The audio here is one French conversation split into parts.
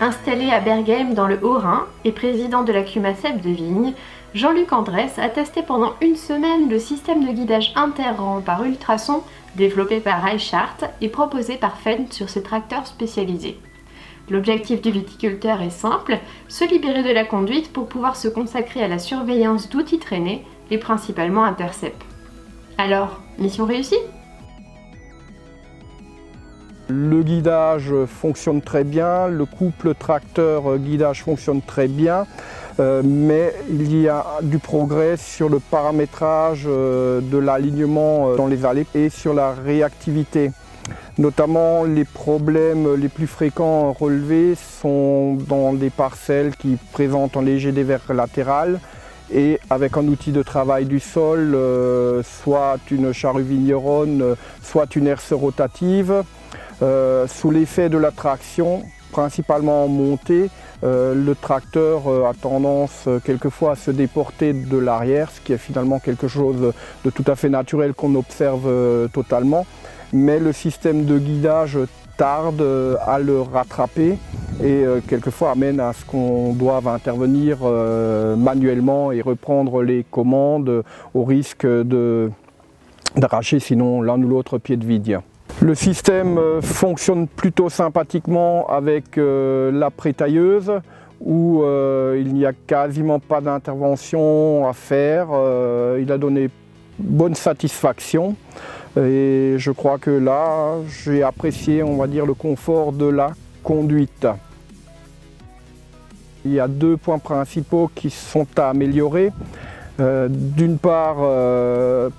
Installé à Berghem dans le Haut-Rhin et président de la CUMACEP de Vignes, Jean-Luc Andrès a testé pendant une semaine le système de guidage inter-rang par ultrasons développé par Reichhardt et proposé par Fendt sur ses tracteurs spécialisés. L'objectif du viticulteur est simple, se libérer de la conduite pour pouvoir se consacrer à la surveillance d'outils traînés et principalement Intercep. Alors, mission réussie ? Le guidage fonctionne très bien, le couple tracteur-guidage fonctionne très bien, mais il y a du progrès sur le paramétrage de l'alignement dans les allées et sur la réactivité. Notamment, les problèmes les plus fréquents relevés sont dans des parcelles qui présentent un léger dévers latéral et avec un outil de travail du sol, soit une charrue vigneronne, soit une herse rotative. Sous l'effet de la traction, principalement en montée, le tracteur a tendance quelquefois à se déporter de l'arrière, ce qui est finalement quelque chose de tout à fait naturel qu'on observe totalement. Mais le système de guidage tarde à le rattraper et quelquefois amène à ce qu'on doive intervenir manuellement et reprendre les commandes au risque d'arracher sinon l'un ou l'autre pied de vigne. Le système fonctionne plutôt sympathiquement avec la prétailleuse où il n'y a quasiment pas d'intervention à faire. Il a donné bonne satisfaction et je crois que là j'ai apprécié, on va dire, le confort de la conduite. Il y a deux points principaux qui sont à améliorer. D'une part,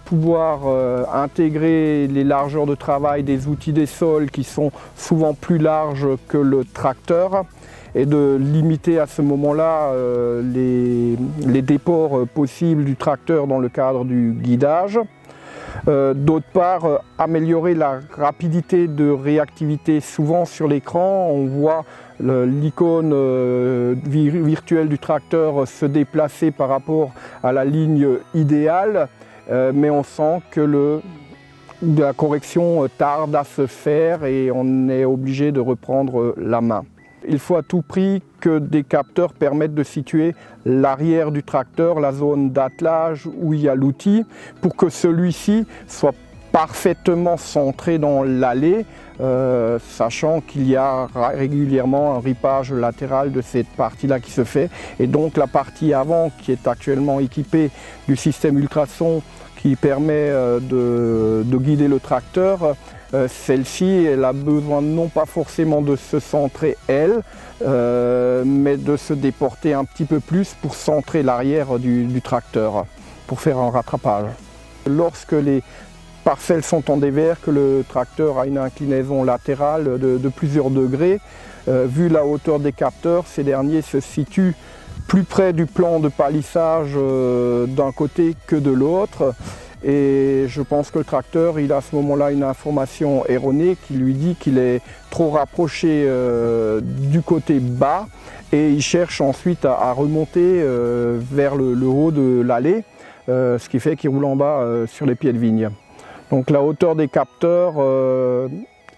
pouvoir intégrer les largeurs de travail des outils des sols qui sont souvent plus larges que le tracteur et de limiter à ce moment-là les déports possibles du tracteur dans le cadre du guidage. D'autre part, améliorer la rapidité de réactivité. Souvent sur l'écran, on voit l'icône virtuelle du tracteur se déplacer par rapport à la ligne idéale, mais on sent que la correction tarde à se faire et on est obligé de reprendre la main. Il faut à tout prix que des capteurs permettent de situer l'arrière du tracteur, la zone d'attelage où il y a l'outil, pour que celui-ci soit parfaitement centré dans l'allée, sachant qu'il y a régulièrement un ripage latéral de cette partie-là qui se fait. Et donc la partie avant, qui est actuellement équipée du système ultrason qui permet de guider le tracteur, celle-ci, elle a besoin non pas forcément de se centrer elle, mais de se déporter un petit peu plus pour centrer l'arrière du tracteur, pour faire un rattrapage. Lorsque les parcelles sont en dévers, que le tracteur a une inclinaison latérale de plusieurs degrés, vu la hauteur des capteurs, ces derniers se situent plus près du plan de palissage d'un côté que de l'autre. Et je pense que le tracteur, il a à ce moment-là une information erronée qui lui dit qu'il est trop rapproché du côté bas et il cherche ensuite à remonter vers le haut de l'allée, ce qui fait qu'il roule en bas sur les pieds de vigne. Donc la hauteur des capteurs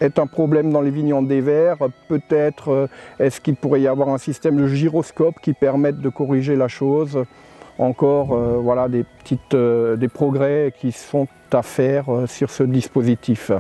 est un problème dans les vignes en dévers. Peut-être est-ce qu'il pourrait y avoir un système de gyroscope qui permette de corriger la chose. Encore voilà, des progrès qui sont à faire sur ce dispositif.